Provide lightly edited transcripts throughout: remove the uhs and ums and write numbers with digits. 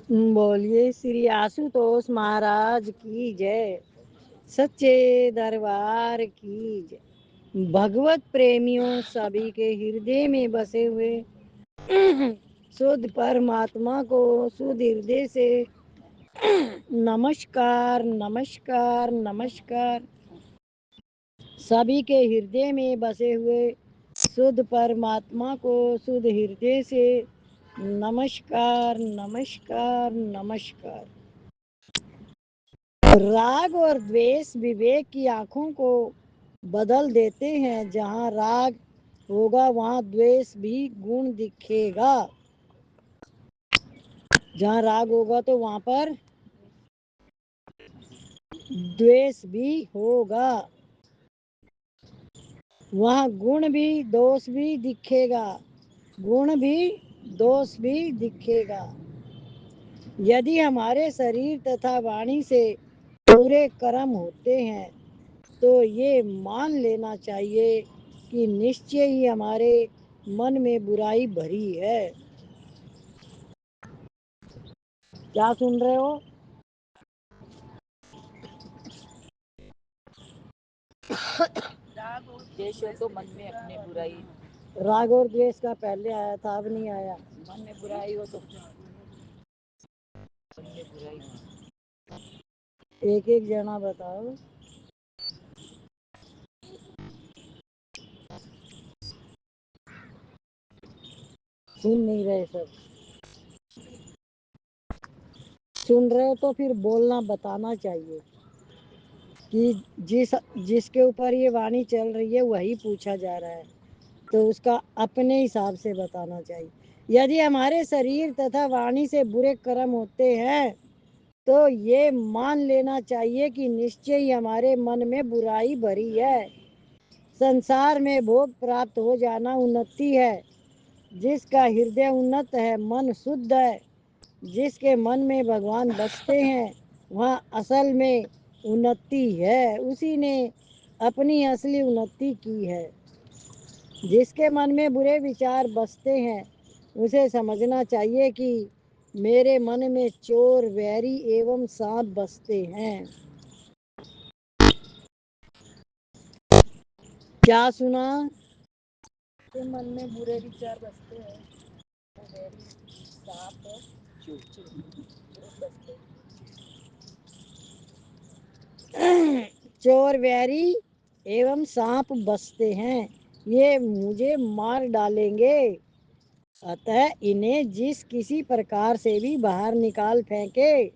बोलिए श्री आशुतोष महाराज की जय, सच्चे दरबार की जय। भगवत प्रेमियों सभी के हृदय में बसे हुए शुद्ध परमात्मा को शुद्ध हृदय से नमस्कार नमस्कार नमस्कार। सभी के हृदय में बसे हुए शुद्ध परमात्मा को शुद्ध हृदय से नमस्कार नमस्कार नमस्कार। राग और द्वेष विवेक की आंखों को बदल देते हैं। जहाँ राग होगा वहाँ द्वेष भी गुण दिखेगा। जहाँ राग होगा तो वहाँ पर द्वेष भी होगा, वहाँ गुण भी दोष भी दिखेगा, गुण भी दोष भी दिखेगा। यदि हमारे शरीर तथा वाणी से बुरे कर्म होते हैं तो ये मान लेना चाहिए कि निश्चय ही हमारे मन में बुराई भरी है। क्या सुन रहे हो? राग और द्वेष हो तो मन में अपने बुराई, राग और द्वेष का पहले आया था, अब नहीं आया। मन में बुराई हो तो मन में बुराई हो। एक एक जना बताओ। सुन नहीं रहे सब। सुन रहे हो तो फिर बोलना, बताना चाहिए कि जिसके ऊपर ये वाणी चल रही है वही पूछा जा रहा है, तो उसका अपने हिसाब से बताना चाहिए। यदि हमारे शरीर तथा वाणी से बुरे कर्म होते हैं तो ये मान लेना चाहिए कि निश्चय ही हमारे मन में बुराई भरी है। संसार में भोग प्राप्त हो जाना उन्नति है। जिसका हृदय उन्नत है, मन शुद्ध है, जिसके मन में भगवान बसते हैं वहाँ असल में उन्नति है। उसी ने अपनी असली उन्नति की है। जिसके मन में बुरे विचार बसते हैं उसे समझना चाहिए कि मेरे मन में चोर वैरी एवं सांप बसते हैं। क्या सुना? के मन में बुरे विचार बसते हैं, वैरी सांप बसते हैं। चोर वैरी एवं सांप बसते हैं, ये मुझे मार डालेंगे। अतः इन्हें जिस किसी प्रकार से भी बाहर निकाल फेंके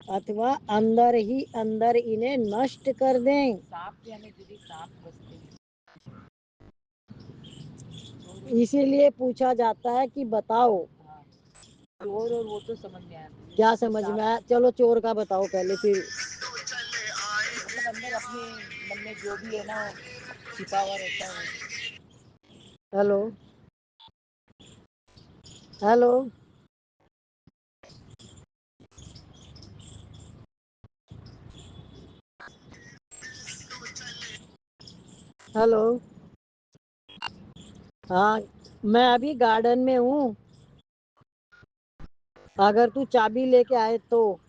अथवा अंदर ही अंदर इन्हें नष्ट कर दें। सांप के हमें दीदी सांप बसते हैं, इसीलिए पूछा जाता है कि बताओ। चोर और वो तो समझ में आया। क्या समझ में आया? चलो चोर का बताओ पहले, फिर मतलब अंदर अपने मन में जो भी है ना छिपा हुआ रहता है। Hello hello hello. हाँ, मैं अभी गार्डन में हूँ, अगर तू चाबी लेके आए तो।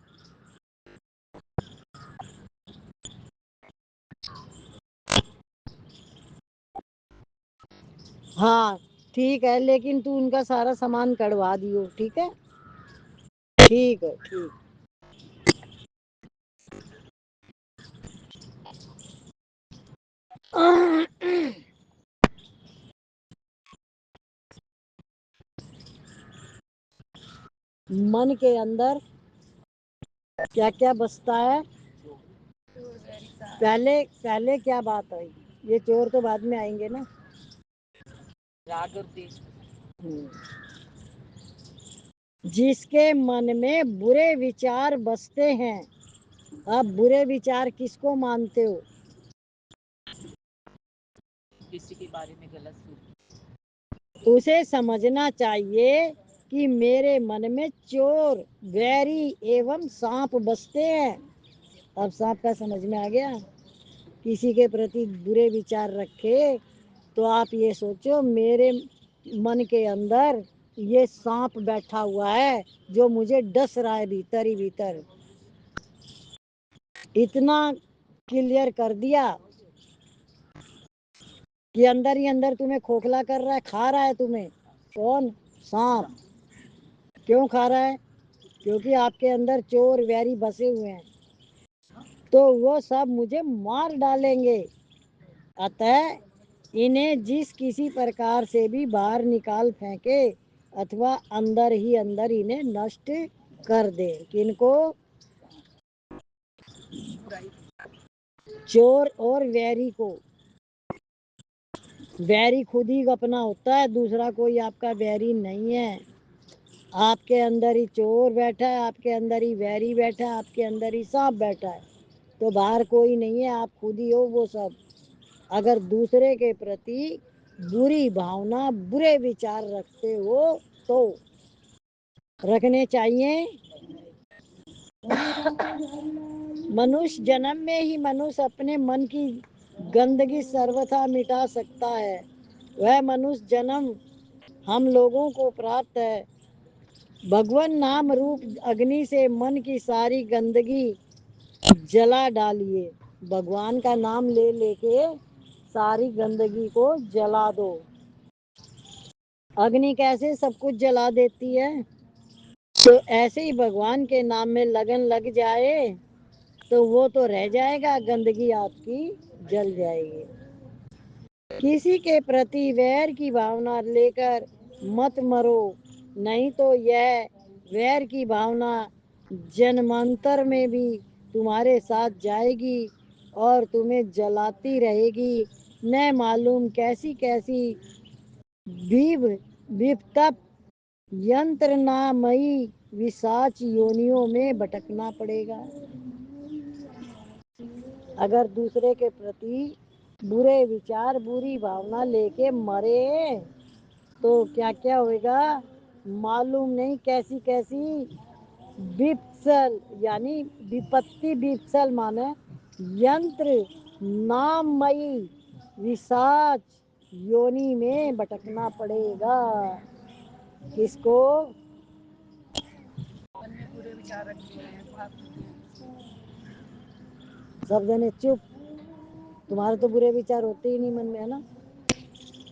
हाँ ठीक है, लेकिन तू उनका सारा सामान कढ़वा दियो, ठीक है? ठीक है, ठीक। मन के अंदर क्या क्या बसता है? पहले पहले क्या बात आई? ये चोर तो बाद में आएंगे ना। राग और द्वेष। जिसके मन में बुरे विचार बसते हैं। अब बुरे विचार किसको मानते हो? किसी के बारे में गलत सोच। उसे समझना चाहिए कि मेरे मन में चोर वैरी एवं सांप बसते हैं। अब सांप का समझ में आ गया? किसी के प्रति बुरे विचार रखे तो आप ये सोचो मेरे मन के अंदर یہ سانپ بیٹھا ہوا ہے جو مجھے ڈس رہا ہے بھیتر ہی بھیتر. اتنا کلیئر کر دیا کہ اندر ہی اندر تمہیں کھوکھلا کر رہا ہے. کھا رہا ہے تمہیں. کون؟ سانپ. کیوں کھا رہا ہے؟ کیونکہ آپ کے اندر چور ویری بسے ہوئے ہیں تو وہ سب مجھے مار ڈالیں گے. اتح انہیں جس کسی پرکار سے بھی باہر نکال پھینکے اتوا اندر ہی اندر انہیں نشٹ کر دے. کن کو؟ چور اور ویری کو. ویری خود ہی اپنا ہوتا ہے، دوسرا کوئی آپ کا ویری نہیں ہے. آپ کے اندر ہی چور بیٹھا ہے، آپ کے اندر ہی ویری بیٹھا ہے، آپ کے اندر ہی سانپ بیٹھا ہے. تو باہر کوئی نہیں ہے، آپ خود ہی ہو وہ سب. اگر دوسرے کے پرتی بری بھاونا برے وچار رکھتے ہو تو رکھنے چاہیے. منوش جنم میں ہی منوش اپنے من کی گندگی سروتھا مٹا سکتا ہے. وہ منوش جنم ہم لوگوں کو پراپت ہے. بھگون نام روپ اگنی سے من کی ساری گندگی جلا ڈالیے. بھگوان کا نام لے لے کے ساری گندگی کو جلا دو. اگنی کیسے سب کچھ جلا دیتی ہے؟ تو ایسے ہی بھگوان کے نام میں لگن لگ جائے تو وہ تو رہ جائے گا، گندگی آپ کی جل جائے گی. کسی کے پرتی ویر کی بھاونا لے کر مت مرو، نہیں تو یہ ویر کی بھاونا جنمانتر میں بھی تمہارے ساتھ جائے گی اور تمہیں جلاتی رہے گی. نہ معلوم کیسی کیسی بیپ ینترنامئی وساچ یونیوں میں بھٹکنا پڑے گا. اگر دوسرے کے پرتی برے وچار بری بھاونا لے کے مرے تو کیا کیا ہوئے گا معلوم نہیں. کیسی کیسی بیپسل یعنی وپتی. بیپسل مانے ینتر نامئی وساچ یونی میں بھٹکنا پڑے گا. کس کو؟ من میں برے وچار رکھتے ہیں پاپ سب جنے چپ. تمہارے تو برے وچار ہوتے ہی نہیں من میں، ہے نا.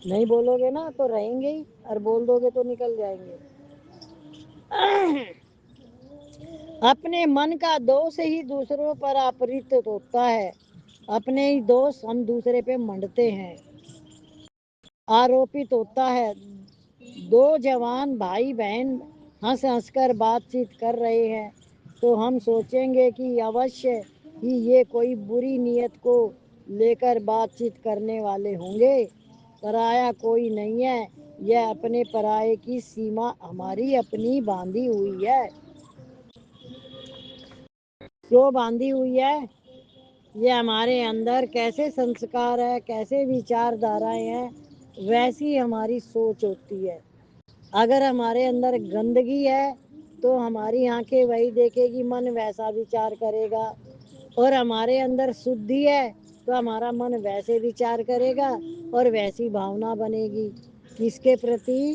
نہیں بولو گے نا تو رہیں گے ہی، اور بول دو گے تو نکل جائیں گے. اپنے من کا دوष ہی دوسروں پر آپرت ہوتا ہے. اپنے ہی دوست ہم دوسرے پہ منڈتے ہیں، آروپت ہوتا ہے. دو جوان بھائی بہن ہنس ہنس کر بات چیت کر رہے ہیں تو ہم سوچیں گے کہ اوشیہ ہی یہ کوئی بری نیت کو لے کر بات چیت کرنے والے ہوں گے. پرایا کوئی نہیں ہے، یہ اپنے پرائے کی سیما ہماری اپنی باندھی ہوئی ہے. کیوں باندھی ہوئی ہے؟ یہ ہمارے اندر کیسے سنسکار ہے، کیسے وچار دھارائیں ہیں، ویسی ہماری سوچ ہوتی ہے. اگر ہمارے اندر گندگی ہے تو ہماری آنکھیں وہی دیکھے گی، من ویسا وچار کرے گا. اور ہمارے اندر شدھی ہے تو ہمارا من ویسے وچار کرے گا اور ویسی بھاونا بنے گی. کس کے پرتی؟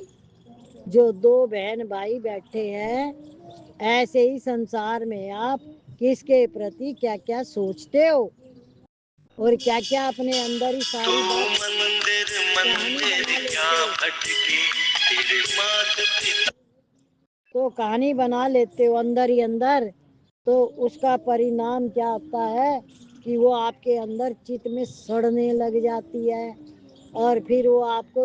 جو دو بہن بھائی بیٹھے ہیں ایسے ہی سنسار میں آپ کس کے پرتی کیا کیا سوچتے ہو اور کیا کیا اپنے اندر ہی ساری بات تو کہانی بنا لیتے ہو اندر ہی اندر. تو اس کا پرینام کیا ہوتا ہے کہ وہ آپ کے اندر چت میں سڑنے لگ جاتی ہے اور پھر وہ آپ کو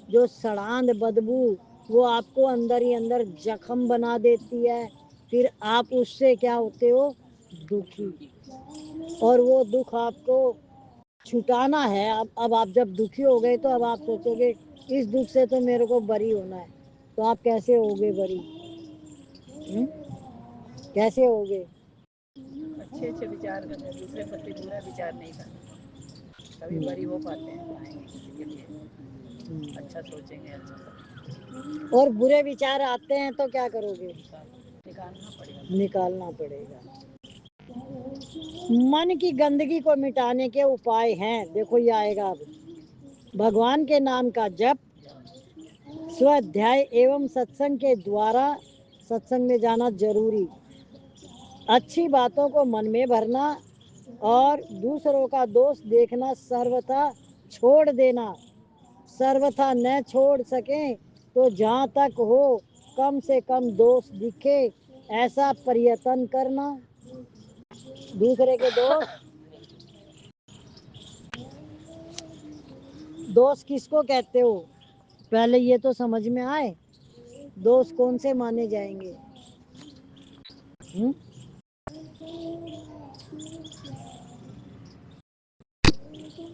جو سڑاند بدبو وہ آپ کو اندر ہی اندر زخم بنا دیتی ہے. پھر آپ اس سے کیا ہوتے ہو؟ دکھی. اور وہ دکھ آپ کو چھٹانا ہے. اب آپ جب دکھی ہو گئے تو اب آپ سوچو گے اس دکھ سے تو میرے کو بری ہونا ہے. تو آپ کیسے ہوگے بری؟ کیسے ہوگے؟ اچھے اچھے وچار کرنے، دوسرے پرتی برا وچار نہیں کرنا، کبھی بری ہو پاتے ہیں. پائیں گے کسی کے لیے اچھا سوچیں گے، اچھا اور برے وچار آتے ہیں تو کیا کرو گے؟ نکالنا پڑے گا. نکالنا پڑے گا. من کی گندگی کو مٹانے کے اپائے ہیں. دیکھو یہ آئے گا اب. بھگوان کے نام کا جپ، स्वाध्याय एवं सत्संग के द्वारा सत्संग में जाना जरूरी, अच्छी बातों को मन में भरना और दूसरों का दोष देखना सर्वथा छोड़ देना। सर्वथा न छोड़ सकें तो जहाँ तक हो कम से कम दोष दिखे ऐसा प्रयत्न करना। दूसरे के दोष किसको कहते हो, पहले ये तो समझ में आए। दोष कौन से माने जाएंगे?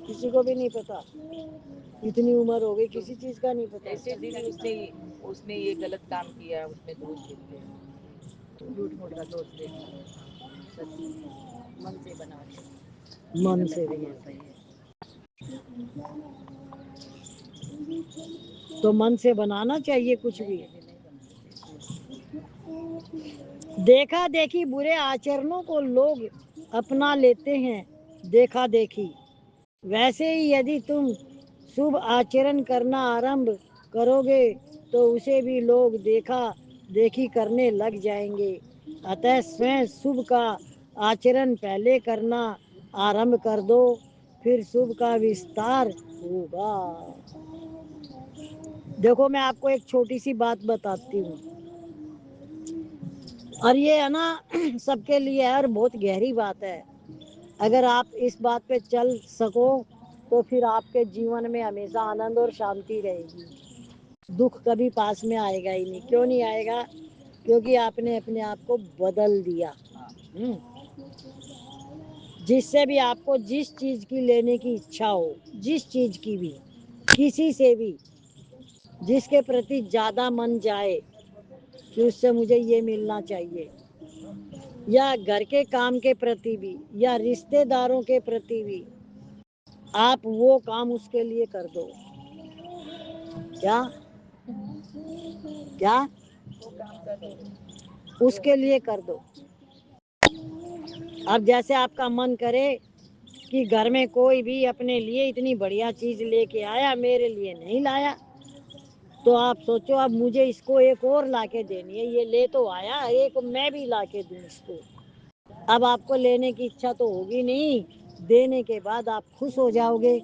किसी को भी नहीं पता, इतनी उम्र हो गई किसी चीज का नहीं पता। ऐसे दीदी उसने ये गलत काम किया, उसमें दोष देते हैं, झूठ मूठ का दोष देना, सच मन से बना के, मन ये से गलत है, ये बना सही है। तो मन से बनाना चाहिए कुछ भी। नहीं देखा देखी बुरे आचरणों को लोग अपना लेते हैं, देखा देखी। वैसे ही यदि तुम शुभ आचरण करना आरंभ करोगे तो उसे भी लोग देखा देखी करने लग जाएंगे। अतः स्वयं शुभ का आचरण पहले करना आरंभ कर दो, फिर शुभ का विस्तार होगा। देखो मैं आपको एक छोटी सी बात बताती हूँ, और ये है ना सबके लिए है और बहुत गहरी बात है। अगर आप इस बात पे चल सको तो फिर आपके जीवन में हमेशा आनंद और शांति रहेगी, दुख कभी पास में आएगा ही नहीं। क्यों नहीं आएगा? क्योंकि आपने अपने आप को बदल दिया। जिससे भी आपको जिस चीज की लेने की इच्छा हो, जिस चीज की भी, किसी से भी जिसके प्रति ज्यादा मन जाए कि उससे मुझे ये मिलना चाहिए, या घर के काम के प्रति भी या रिश्तेदारों के प्रति भी, आप वो काम उसके लिए कर दो। क्या क्या वो काम कर दो, उसके लिए कर दो। अब जैसे आपका मन करे कि घर में कोई भी अपने लिए इतनी बढ़िया चीज लेके आया, मेरे लिए नहीं लाया, तो आप सोचो अब मुझे इसको एक और लाके देनी है, ये ले तो आया, एक मैं भी लाके दूं इसको। अब आपको लेने की इच्छा तो होगी नहीं, देने के बाद आप खुश हो जाओगे,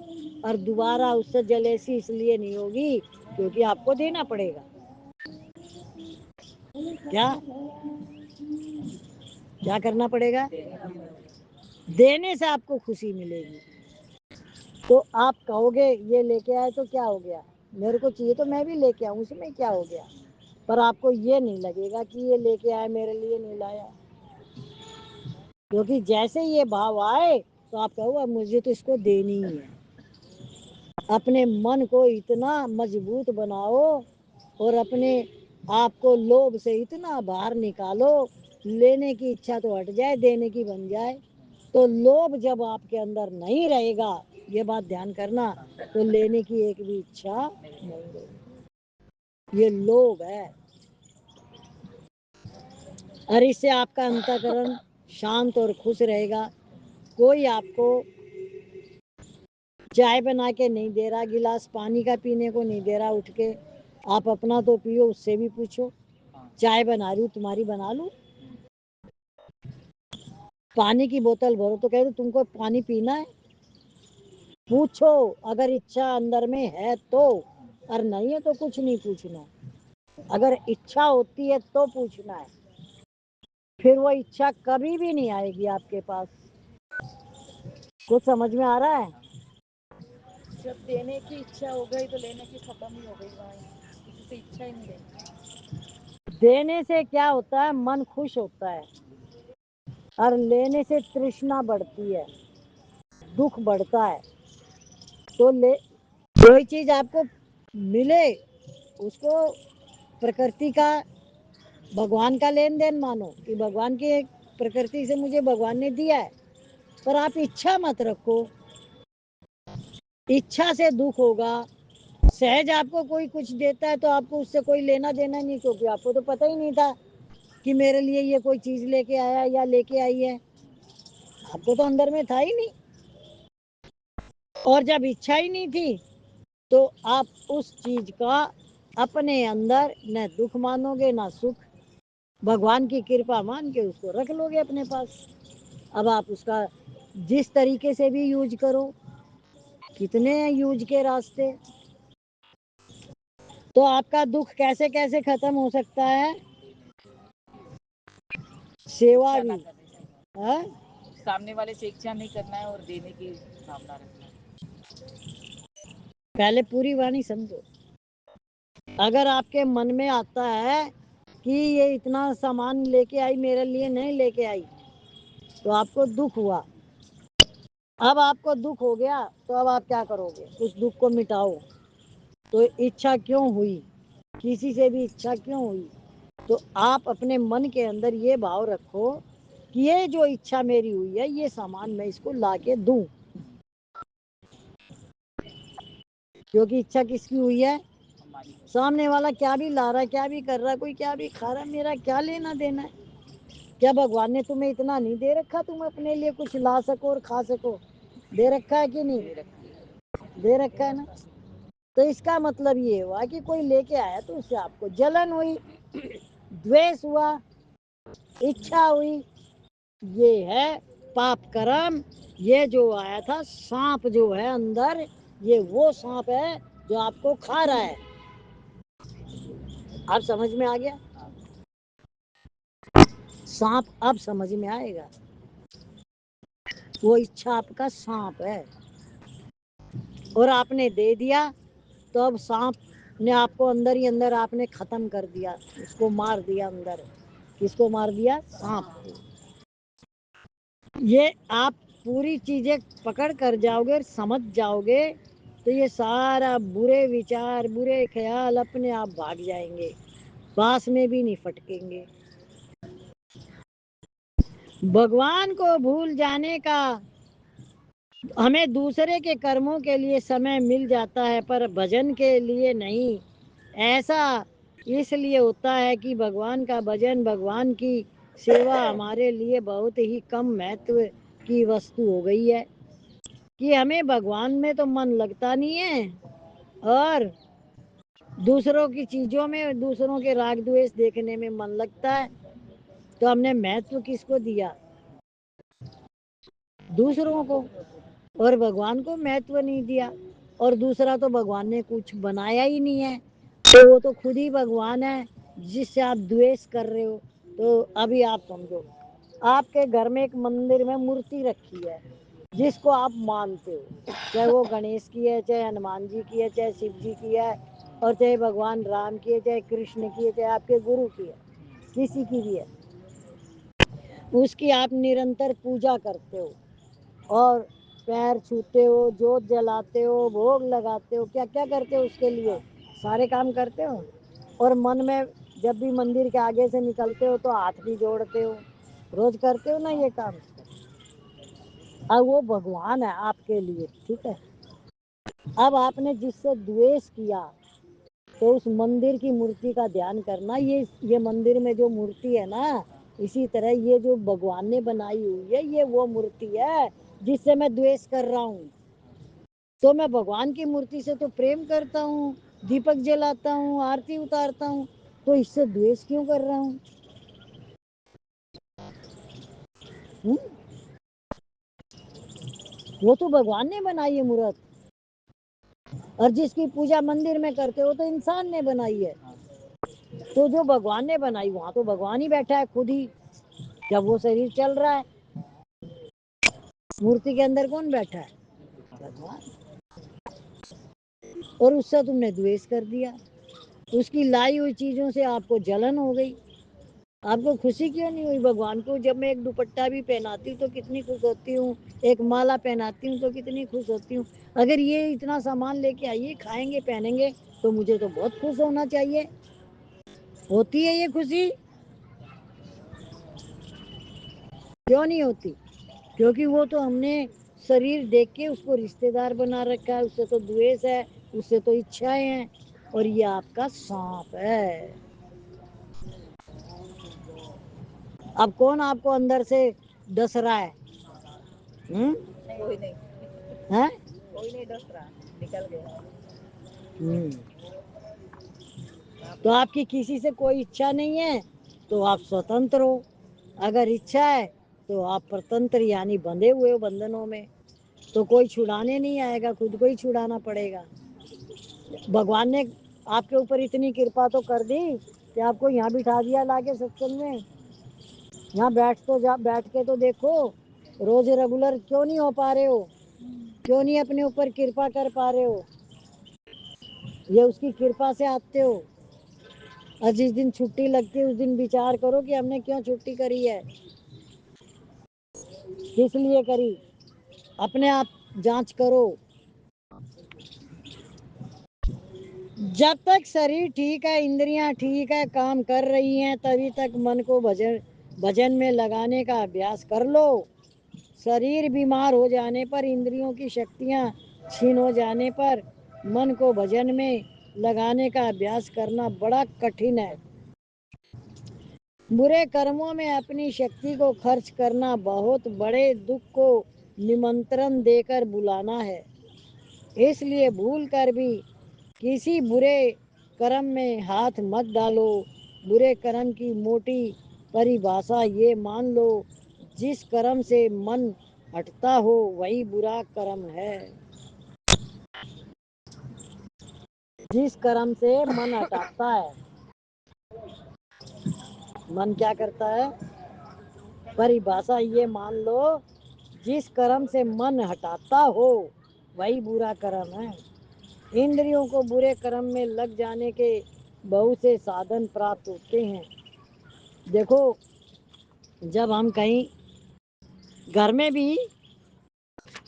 और दोबारा उससे जलेसी इसलिए नहीं होगी क्योंकि आपको देना पड़ेगा। क्या क्या करना पड़ेगा? देने से आपको खुशी मिलेगी। तो आप कहोगे ये लेके आए तो क्या हो गया, मेरे को चाहिए तो मैं भी लेके आऊं, उसमें क्या हो गया। पर आपको ये नहीं लगेगा कि ये लेके आए मेरे लिए नहीं लाया, क्योंकि जैसे ये भाव आए तो आप कहो अब मुझे तो इसको देनी ही है। अपने मन को इतना मजबूत बनाओ और अपने आप को लोभ से इतना बाहर निकालो, लेने की इच्छा तो हट जाए, देने की बन जाए। तो लोभ जब आपके अंदर नहीं रहेगा, ये बात ध्यान करना, तो लेने की एक भी इच्छा नहीं रहेगी। ये लोभ है, और इससे आपका अंतःकरण शांत और खुश रहेगा। कोई आपको चाय बना के नहीं दे रहा, गिलास पानी का पीने को नहीं दे रहा, उठ के आप अपना तो पियो, उससे भी पूछो चाय बना रही हूँ तुम्हारी बना लूं। पानी की बोतल भरो तो कह दो तुमको पानी पीना है, पूछो अगर इच्छा अंदर में है तो, और नहीं है तो कुछ नहीं पूछना। अगर इच्छा होती है तो पूछना है, फिर वो इच्छा कभी भी नहीं आएगी आपके पास। कुछ समझ में आ रहा है? जब देने की इच्छा हो गई तो लेने की खत्म ही हो गई, वहाँ किसी से इच्छा ही नहीं रही। देने से क्या होता है, मन खुश होता है, और लेने से तृष्णा बढ़ती है, दुख बढ़ता है। तो कोई चीज आपको मिले, उसको प्रकृति का, भगवान का लेन देन मानो कि भगवान की एक प्रकृति से मुझे भगवान ने दिया है, पर आप इच्छा मत रखो, इच्छा से दुख होगा। सहज आपको कोई कुछ देता है तो आपको उससे कोई लेना देना नहीं, क्योंकि आपको तो पता ही नहीं था कि मेरे लिए ये कोई चीज लेके आया या लेके आई है, आपको तो अंदर में था ही नहीं। और जब इच्छा ही नहीं थी तो आप उस चीज का अपने अंदर न दुख मानोगे ना सुख, भगवान की कृपा मान के उसको रख लोगे अपने पास। अब आप उसका जिस तरीके से भी यूज करो, कितने हैं यूज के रास्ते। तो आपका दुख कैसे कैसे खत्म हो सकता है? सेवा भी, हाँ? सामने वाले से इच्छा नहीं करना है और देने की भावना रखना है। पहले पूरी वाणी समझो। अगर आपके मन में आता है कि ये इतना सामान लेके आई, मेरे लिए नहीं लेके आई, तो आपको दुख हुआ। अब आपको दुख हो गया तो अब आप क्या करोगे? उस दुख को मिटाओ। तो इच्छा क्यों हुई, किसी से भी इच्छा क्यों हुई? तो आप अपने मन के अंदर ये भाव रखो कि ये जो इच्छा मेरी हुई है, ये सामान मैं इसको लाके दूं। क्योंकि इच्छा किसकी हुई है? सामने वाला क्या भी ला रहा है, क्या भी कर रहा है, कोई क्या भी खा रहा है, मेरा क्या लेना देना है? क्या भगवान ने तुम्हें इतना नहीं दे रखा तुम अपने लिए कुछ ला सको और खा सको? दे रखा है कि नहीं? दे रखा है ना। तो इसका मतलब ये हुआ कि कोई लेके आया तो उससे आपको जलन हुई, द्वेष हुआ, इच्छा हुई, ये है पाप कर्म। ये जो आया था सांप जो है अंदर, ये वो सांप है जो आपको खा रहा है। अब समझ में आ गया? सांप अब समझ में आएगा। वो इच्छा आपका सांप है और आपने दे दिया, तो अब सांप ने आपको अंदर ही अंदर आपने खत्म कर दिया, उसको मार दिया अंदर। किसको मार दिया? सांप को। ये आप पूरी चीजें पकड़ कर जाओगे और समझ जाओगे तो ये सारा बुरे विचार, बुरे ख्याल अपने आप भाग जाएंगे, बांस में भी नहीं फटकेंगे। भगवान को भूल जाने का हमें दूसरे के कर्मों के लिए समय मिल जाता है, पर भजन के लिए नहीं। ऐसा इसलिए होता है कि भगवान का भजन, भगवान की सेवा हमारे लिए बहुत ही कम महत्व की वस्तु हो गई है कि हमें भगवान में तो मन लगता नहीं है और दूसरों की चीजों में, दूसरों के राग द्वेष देखने में मन लगता है। तो हमने महत्व किसको दिया? दूसरों को, और भगवान को महत्व नहीं दिया। और दूसरा तो भगवान ने कुछ बनाया ही नहीं है, तो वो तो खुद ही भगवान है जिससे आप द्वेष कर रहे हो। तो अभी आप समझो, आपके घर में एक मंदिर में मूर्ति रखी है जिसको आप मानते हो, चाहे वो गणेश की है, चाहे हनुमान जी की है, चाहे शिव जी की है, और चाहे भगवान राम की है, चाहे कृष्ण की है, चाहे आपके गुरु की है, किसी की भी है, उसकी आप निरंतर पूजा करते हो और पैर छूते हो, जोत जलाते हो, भोग लगाते हो, क्या क्या करते हो उसके लिए, सारे काम करते हो। और मन में जब भी मंदिर के आगे से निकलते हो तो हाथ भी जोड़ते हो, रोज करते हो ना ये काम। अब वो भगवान है आपके लिए, ठीक है। अब आपने जिससे द्वेष किया तो उस मंदिर की मूर्ति का ध्यान करना। ये मंदिर में जो मूर्ति है ना, इसी तरह ये जो भगवान ने बनाई हुई है, ये वो मूर्ति है जिससे मैं द्वेष कर रहा हूँ। तो मैं भगवान की मूर्ति से तो प्रेम करता हूँ, दीपक जलाता हूँ, आरती उतारता हूँ, तो इससे द्वेष क्यों कर रहा हूँ? वो तो भगवान ने बनाई है मूर्त, और जिसकी पूजा मंदिर में करते हो तो इंसान ने बनाई है। तो जो भगवान ने बनाई वहां तो भगवान ही बैठा है खुद ही, जब वो शरीर चल रहा है। मूर्ति के अंदर कौन बैठा है? भगवान। और उससे तुमने द्वेष कर दिया, उसकी लाई हुई चीजों से आपको जलन हो गई। आपको खुशी क्यों नहीं हुई? भगवान को जब मैं एक दुपट्टा भी पहनाती हूँ तो कितनी खुश होती हूँ, एक माला पहनाती हूँ तो कितनी खुश होती हूँ। अगर ये इतना सामान लेके आइए, खाएंगे पहनेंगे, तो मुझे तो बहुत खुश होना चाहिए। होती है ये खुशी? क्यों नहीं होती? क्योंकि वो तो हमने शरीर देख के उसको रिश्तेदार बना रखा है, उससे तो द्वेष है, उससे तो इच्छाएं हैं, और ये आपका सांप है। अब कौन आपको अंदर से डस रहा है? कोई नहीं है? कोई नहीं डस रहा, निकल गया। तो आपकी किसी से कोई इच्छा नहीं है तो आप स्वतंत्र हो, अगर इच्छा है तो आप परतंत्र यानी बंधे हुए हो बंधनों में, तो कोई छुड़ाने नहीं आएगा, खुद को ही छुड़ाना पड़ेगा। भगवान ने आपके ऊपर इतनी कृपा तो कर दी कि आपको यहाँ बिठा दिया लाके सत्संग में। यहाँ बैठ के तो देखो, रोज रेगुलर क्यों नहीं हो पा रहे हो, क्यों नहीं अपने ऊपर कृपा कर पा रहे हो? ये उसकी कृपा से आते हो। और जिस दिन छुट्टी लगती है उस दिन विचार करो कि हमने क्यों छुट्टी करी है, किस लिए करी, अपने आप जांच करो। जब तक शरीर ठीक है, इंद्रियां ठीक है, काम कर रही हैं, तभी तक मन को भजन में लगाने का अभ्यास कर लो। शरीर बीमार हो जाने पर, इंद्रियों की शक्तियां छीन हो जाने पर मन को भजन में लगाने का अभ्यास करना बड़ा कठिन है। बुरे कर्मों में अपनी शक्ति को खर्च करना बहुत बड़े दुख को निमंत्रण देकर बुलाना है। इसलिए भूल कर भी किसी बुरे कर्म में हाथ मत डालो। बुरे कर्म की मोटी परिभाषा ये मान लो, जिस कर्म से मन हटता हो वही बुरा कर्म है। जिस कर्म से मन हटाता है, मन क्या करता है? परिभाषा ये मान लो, जिस कर्म से मन हटाता हो वही बुरा कर्म है। इंद्रियों को बुरे कर्म में लग जाने के बहुत से साधन प्राप्त होते हैं। देखो, जब हम कहीं घर में भी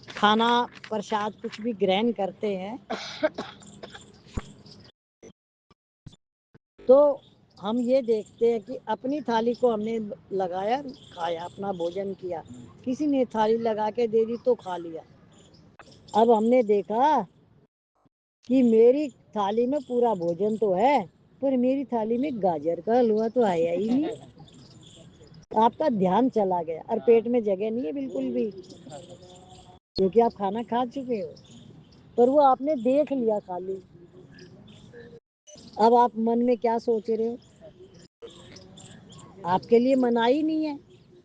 खाना प्रसाद कुछ भी ग्रहण करते हैं तो हम ये देखते हैं कि अपनी थाली को हमने लगाया, खाया, अपना भोजन किया, किसी ने थाली लगा के दे दी तो खा लिया। अब हमने देखा कि मेरी थाली में पूरा भोजन तो है, पर मेरी थाली में गाजर का हलवा तो आया ही नहीं। आपका ध्यान चला गया और पेट में जगह नहीं है बिल्कुल भी, क्योंकि आप खाना खा चुके हो, पर वो आपने देख लिया खाली। अब आप मन में क्या सोच रहे हो? आपके लिए मनाही नहीं है,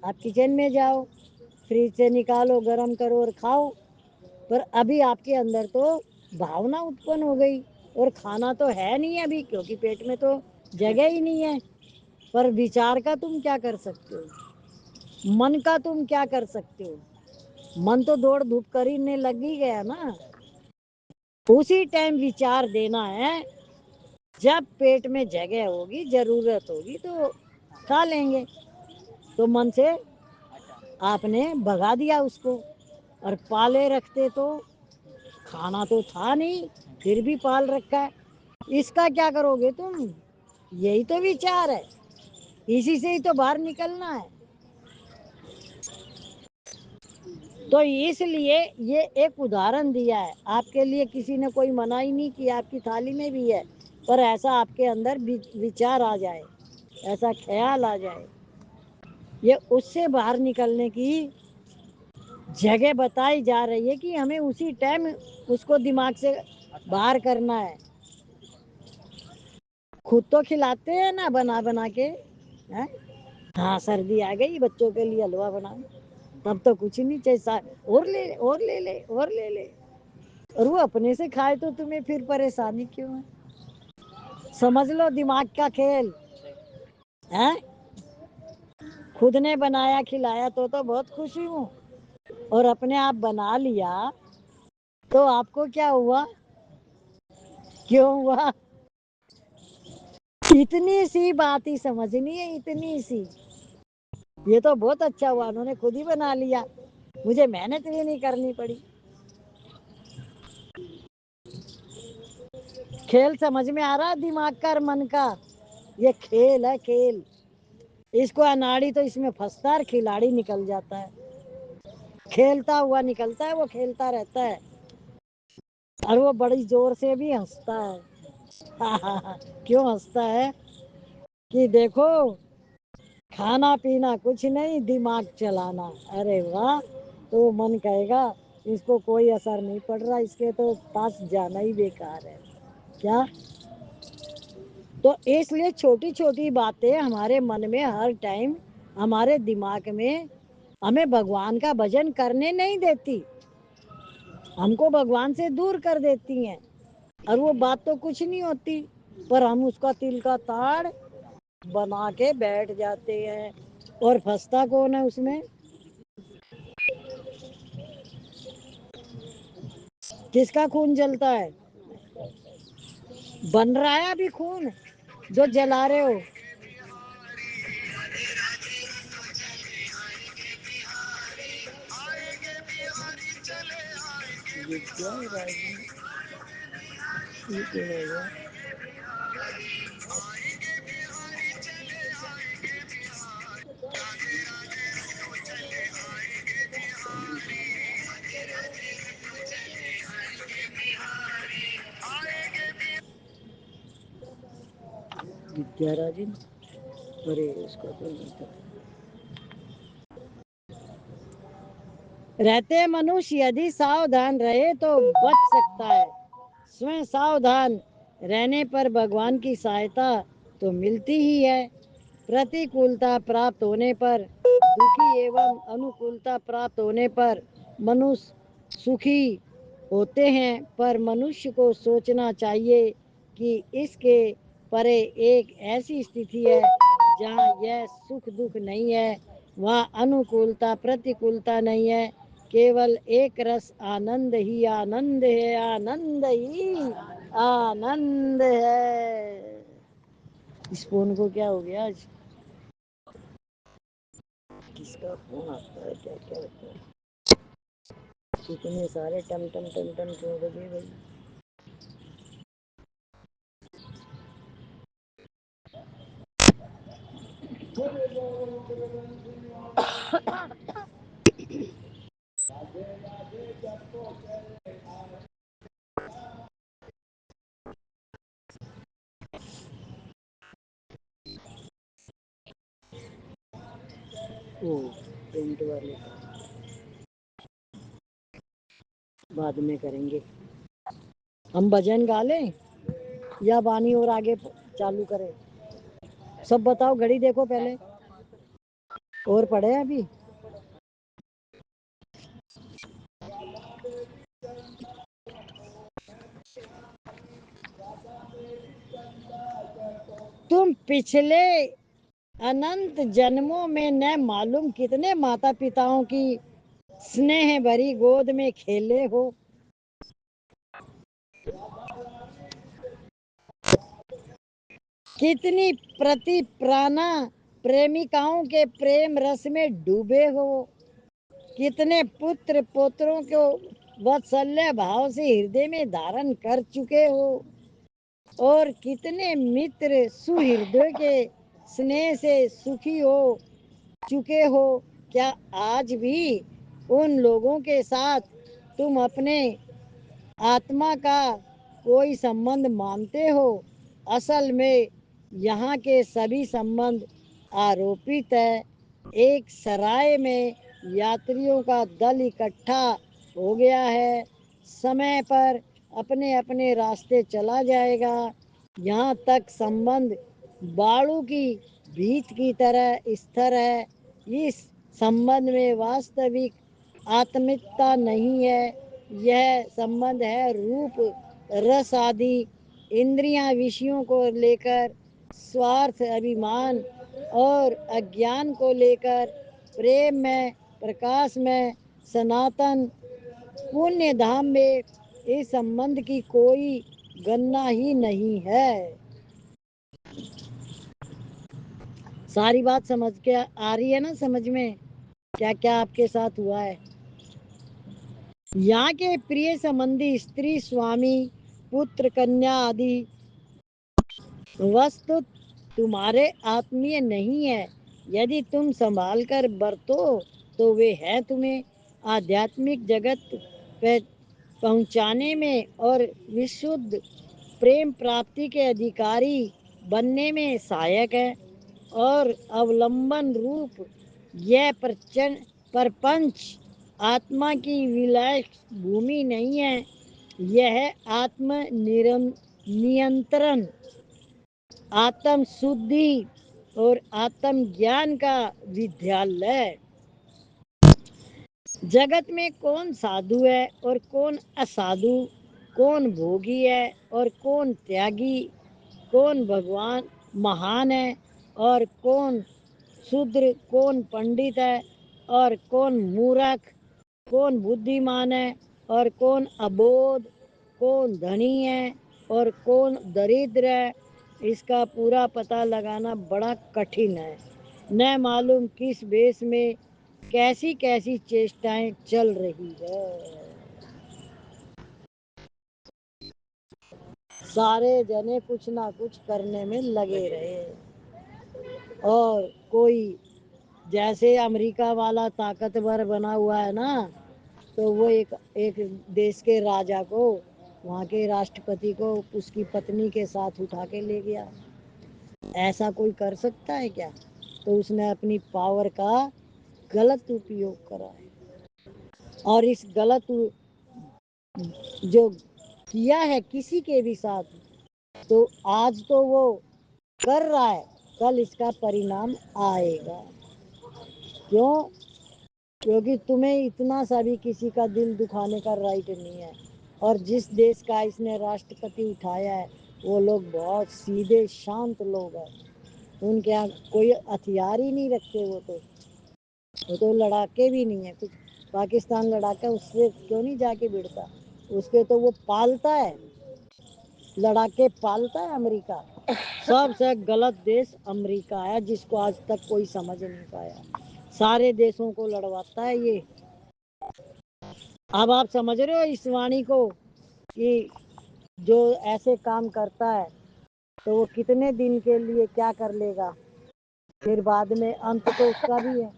आप किचन में जाओ, फ्रिज से निकालो, गरम करो और खाओ। पर अभी आपके अंदर तो भावना उत्पन्न हो गई और खाना तो है नहीं अभी, क्योंकि पेट में तो जगह ही नहीं है। पर विचार का तुम क्या कर सकते हो? मन का तुम क्या कर सकते हो? मन तो दौड़ धूप करने लग ही गया ना। उसी टाइम विचार देना है, जब पेट में जगह होगी, जरूरत होगी तो खा लेंगे। तो मन से आपने भगा दिया उसको, और पाले रखते तो खाना तो था नहीं, फिर भी पाल रखा है। इसका क्या करोगे तुम? यही तो विचार है, इसी से ही तो बाहर निकलना है। तो इसलिए ये एक उदाहरण दिया है आपके लिए। किसी ने कोई मना ही नहीं किया, आपकी थाली में भी है, पर ऐसा आपके अंदर विचार आ जाए, ऐसा ख्याल आ जाए, ये उससे बाहर निकलने की जगह बताई जा रही है कि हमें उसी टाइम उसको दिमाग से बाहर करना है। खुद तो खिलाते हैं ना बना बना के, है? हाँ, सर्दी आ गई, बच्चों के लिए हलवा बना, तब तो कुछ नहीं चाहिए, और ले ले और ले ले और ले ले। और वो अपने से खाए तो तुम्हें फिर परेशानी क्यों है? समझ लो दिमाग का खेल है। खुद ने बनाया खिलाया तो बहुत खुशी हूँ, और अपने आप बना लिया तो आपको क्या हुआ, क्यों हुआ? इतनी सी बात ही समझनी है, इतनी सी। ये तो बहुत अच्छा हुआ, उन्होंने खुद ही बना लिया, मुझे मेहनत भी नहीं करनी पड़ी। खेल समझ में आ रहा है दिमाग का और मन का? ये खेल है, खेल। इसको अनाड़ी तो इसमें फंसता है, खिलाड़ी निकल जाता है। खेलता हुआ निकलता है, वो खेलता रहता है, और वो बड़ी जोर से भी हंसता है। क्यों हंसता है? कि देखो, खाना पीना कुछ नहीं, दिमाग चलाना। अरे वाह! तो मन कहेगा इसको कोई असर नहीं पड़ रहा, इसके तो पास जाना ही बेकार है। क्या? تو اس لیے چھوٹی چھوٹی باتیں ہمارے من میں ہر ٹائم ہمارے دماغ میں ہمیں بھگوان کا بھجن کرنے نہیں دیتی، ہم کو بھگوان سے دور کر دیتی ہیں۔ اور وہ بات تو کچھ نہیں ہوتی، پر ہم اس کا تل کا تاڑ بنا کے بیٹھ جاتے ہیں، اور پھنستا کون ہے اس میں؟ کس کا خون جلتا ہے؟ بن رہا ہے ابھی خون جو جلا رہے ہو؟ رہتے منوष्य यदि सावधान रहे तो बच सकता है। स्वयं सावधान रहने पर भगवान की सहायता तो मिलती ही है। प्रतिकूलता प्राप्त होने पर दुखी एवं अनुकूलता प्राप्त होने पर मनुष्य सुखी होते हैं, पर मनुष्य को सोचना चाहिए कि इसके परे एक ऐसी स्थिति है जहाँ यह सुख दुख नहीं है, वहाँ अनुकूलता प्रतिकूलता नहीं है, केवल एक रस आनंद ही आनंद है, आनंद ही आनंद है। इस फोन को क्या हो गया आज? किसका फोन आता है, क्या क्या होता है? कितने सारे टम टम टम टम क्यों बजे भाई? ओ पेंट वाले बाद में करेंगे। हम भजन गा लें या वाणी और आगे चालू करें? सब बताओ, घड़ी देखो पहले। और पढ़े अभी? तुम पिछले अनंत जन्मों में न मालूम कितने माता पिताओं की स्नेह भरी गोद में खेले हो। कितनी प्रति प्राणा प्रेमिकाओं के प्रेम रस में डूबे हो। कितने पुत्र पुत्रों को वात्सल्य भाव से हृदय में धारण कर चुके हो, और कितने मित्र सुहृदय के स्नेह से सुखी हो चुके हो। क्या आज भी उन लोगों के साथ तुम अपने आत्मा का कोई संबंध मानते हो? असल में यहाँ के सभी संबंध आरोपित है। एक सराय में यात्रियों का दल इकट्ठा हो गया है, समय पर अपने अपने रास्ते चला जाएगा। यहाँ तक संबंध बाड़ू की भीत की तरह स्थिर है। इस संबंध में वास्तविक आत्मिकता नहीं है। यह संबंध है रूप रस आदि इंद्रियां विषयों को लेकर, स्वार्थ अभिमान और अज्ञान को लेकर, प्रेम में प्रकाश में सनातन पुण्य धाम में इस संबंध की कोई गणना ही नहीं है। सारी बात समझ के आ रही है ना समझ में? क्या क्या आपके साथ हुआ है? यहाँ के प्रिय संबंधी स्त्री स्वामी पुत्र कन्या आदि वस्तु तुम्हारे आत्मीय नहीं है। यदि तुम संभाल कर बरतो तो वे हैं तुम्हें आध्यात्मिक जगत पे पहुँचाने में और विशुद्ध प्रेम प्राप्ति के अधिकारी बनने में सहायक है। और अवलंबन रूप यह प्रपंच आत्मा की विलास भूमि नहीं है, यह आत्म नियंत्रण आत्म शुद्धि और आत्म ज्ञान का विद्यालय। जगत में कौन साधु है और कौन असाधु, कौन भोगी है और कौन त्यागी, कौन भगवान महान है और कौन शूद्र, कौन पंडित है और कौन मूर्ख, कौन बुद्धिमान है और कौन अबोध, कौन धनी है और कौन दरिद्र है, इसका पूरा पता लगाना बड़ा कठिन है। न मालूम किस देश में कैसी कैसी चेष्टाएं चल रही है। सारे जने कुछ ना कुछ करने में लगे रहे, और कोई जैसे अमेरिका वाला ताकतवर बना हुआ है ना, तो वो एक देश के राजा को, वहाँ के राष्ट्रपति को उसकी पत्नी के साथ उठा के ले गया। ऐसा कोई कर सकता है क्या? तो उसने अपनी पावर का गलत उपयोग करा है, और इस गलत जो किया है किसी के भी साथ, तो आज तो वो कर रहा है, कल इसका परिणाम आएगा। क्यों? क्योंकि तुम्हें इतना सा भी किसी का दिल दुखाने का राइट नहीं है। और जिस देश का इसने राष्ट्रपति उठाया है, वो लोग बहुत सीधे शांत लोग हैं। उनके यहाँ कोई हथियार ही नहीं रखते। वो तो लड़ाके भी नहीं है कुछ। पाकिस्तान लड़ाका उससे क्यों नहीं जाके भिड़ता? उसके तो वो पालता है, लड़ाके पालता है अमेरिका। सबसे गलत देश अमेरिका है, जिसको आज तक कोई समझ नहीं पाया। सारे देशों को लड़वाता है ये। अब आप समझ रहे हो इस वाणी को, कि जो ऐसे काम करता है तो वो कितने दिन के लिए क्या कर लेगा, फिर बाद में अंत तो उसका भी है।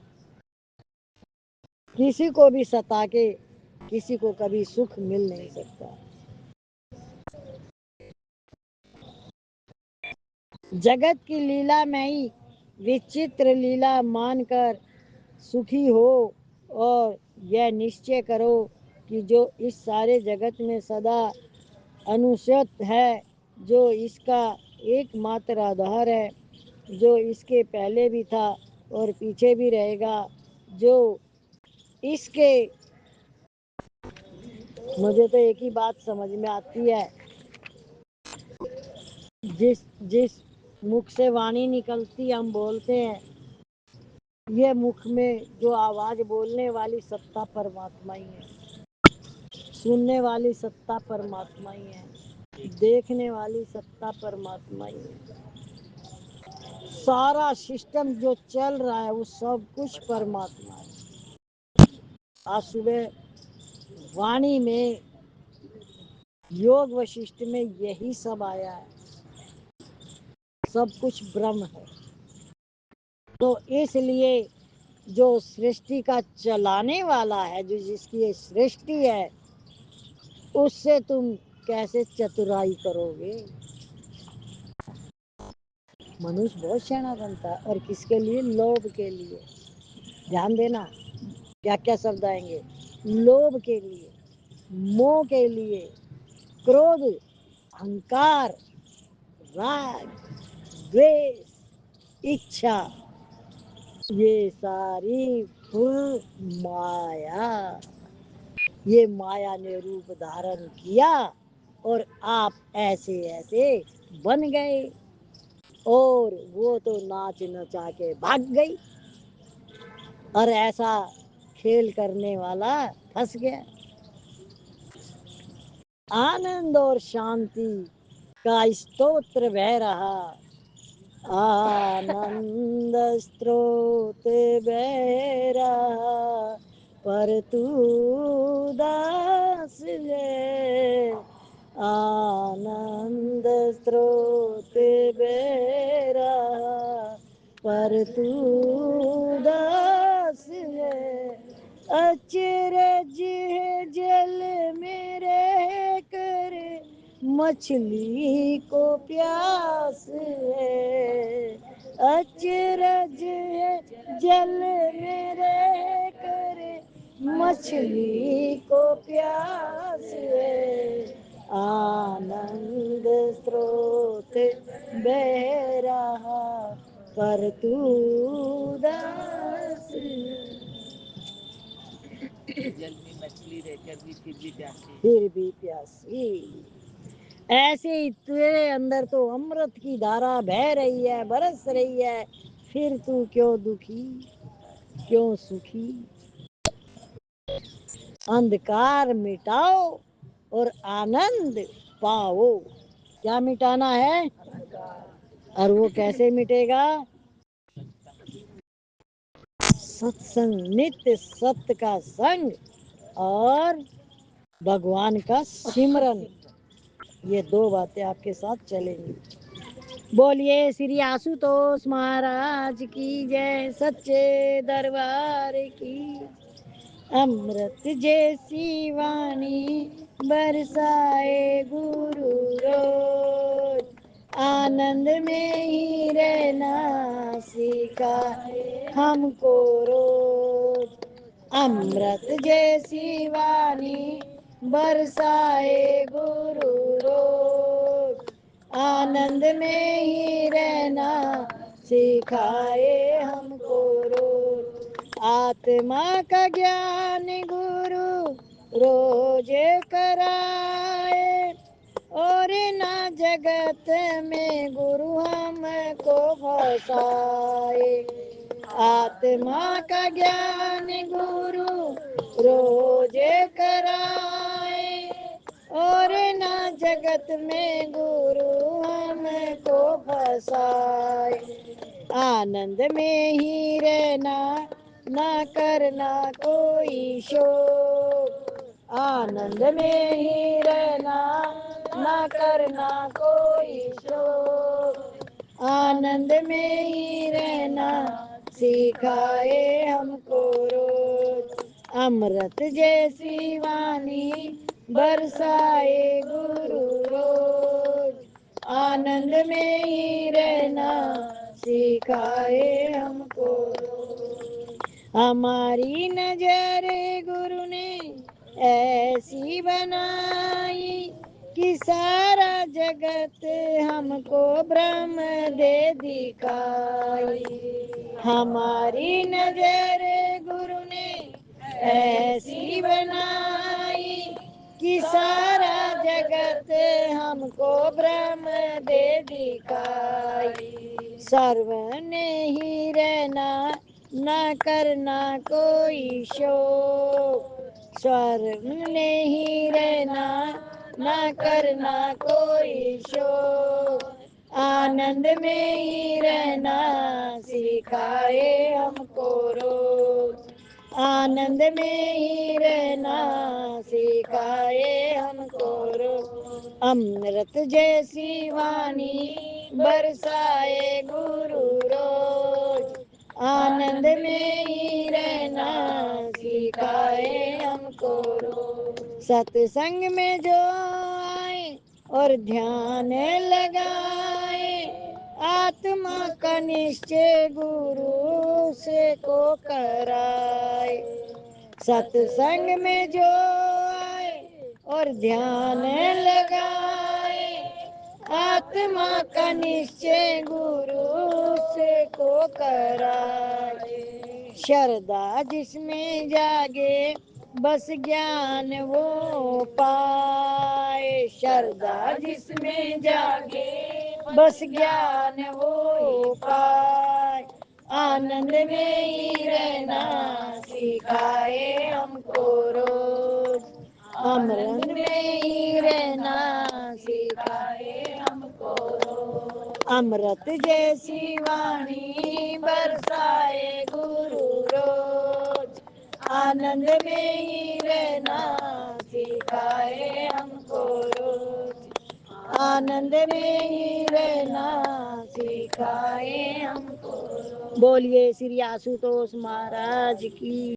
किसी को भी सता के किसी को कभी सुख मिल नहीं सकता। जगत की लीला में ही विचित्र लीला मानकर सुखी हो, और यह निश्चय करो कि जो इस सारे जगत में सदा अनुसत है, जो इसका एकमात्र आधार है, जो इसके पहले भी था और पीछे भी रहेगा, जो इसके, मुझे तो एक ही बात समझ में आती है, जिस जिस मुख से वाणी निकलती हम बोलते हैं, ये मुख में जो आवाज बोलने वाली सत्ता परमात्मा ही है, सुनने वाली सत्ता परमात्मा ही है, देखने वाली सत्ता परमात्मा ही है। सारा सिस्टम जो चल रहा है वो सब कुछ परमात्मा है। आज सुबह वाणी में, योग वशिष्ठ में यही सब आया है, सब कुछ ब्रह्म है। तो इसलिए जो सृष्टि का चलाने वाला है, जो जिसकी ये सृष्टि है, उससे तुम कैसे चतुराई करोगे? मनुष्य बहुत शैना बनता है, और किसके लिए? लोभ के लिए। ध्यान देना क्या क्या शब्द आएंगे। लोभ के लिए, मोह के लिए, क्रोध, अहंकार, राग, द्वेष, इच्छा, ये सारी फुल माया। ये माया ने रूप धारण किया और आप ऐसे ऐसे बन गए, और वो तो नाच नचा के भाग गई, और ऐसा खेल करने वाला फंस गया। आनंद और शांति का स्तोत्र बह रहा, आनंद स्रोत बह रहा, पर तू दास है। आनंद स्रोत बह रहा, पर तू दास है। अचरज है जल में रह कर, मछली को प्यास है। अचरज है जल में रह कर, मछली को प्यास है। आनंद स्रोत बह پر تو اداس جل میں مچھلی رہ کر بھی پھر بھی پیاسی پھر بھی پیاسی ایسے ہی تیرے اندر تو امرت کی دھارا بہ رہی ہے برس رہی ہے پھر تو کیوں دکھی کیوں سکھی اندھکار مٹاؤ اور آنند پاؤ کیا مٹانا ہے اور وہ کیسے مٹے گا ستسنگ نتیہ ست کا سنگ اور بھگوان کا سمرن یہ دو باتیں آپ کے ساتھ چلیں گی بولیے شری آشوتوش مہاراج کی جے سچے دربار کی امرت جیسی وانی برسائے گرو روز آنند میں ہی رہنا سکھائے ہم کو روز امرت جیسی وانی برسائے گرو روز آنند میں ہی رہنا سکھائے ہم کو روز آتما کا گیان گرو روز کرائے اور نہ جگت میں گرو ہم کو بسائے آتما کا گیان گرو روز کرائے اور نہ جگت میں گرو ہم کو بسائے آنند میں ہی رہنا نہ کرنا کوئی شوق آنند میں ہی رہنا نہ کرنا کوئی شوق آنند میں ہی رہنا سکھائے ہم کو روز امرت جیسی وانی برسائے گرو روز آنند میں ہی رہنا سکھائے ہم کو ہماری نظر گرو نے ایسی بنائی کہ سارا جگت ہم کو برہم دے دکھائی ہماری نظر گرو نے ایسی بنائی کہ سارا جگت ہم کو برہم دے دکھائی سرو نے ہی رہنا نہ کرنا کوئی شوق سرو نے ہی رہنا نہ کرنا کوئی شوق آنند میں ہی رہنا سکھائے ہم کو روز آنند میں ہی رہنا سکھائے ہم کو روز امرت جیسی وانی برسائے گرو روز آنند میں ہی رہنا سکھائے ہم کو روز ست سنگ میں جو آئے اور دھیان لگائے آتما کا نشچے گرو سے کو کرائے ست سنگ میں جو آئے اور دھیان لگائے آتما کا نشچے گرو سے کو کرائے شردا جس میں جاگے بس گیان وہ پائے شردا جس میں جاگے بس گیان وہ پائے آنند میں ہی رہنا سکھائے ہم کو روز امرت میں ہی رہنا سکھائے ہم کو روز امرت جیسی وانی برسائے گرو روز آنند میں ہی رہنا سکھائے ہم کو روز آنند میں ہی رہنا سکھائے ہم کو روز بولیے شری آشوتوش مہاراج کی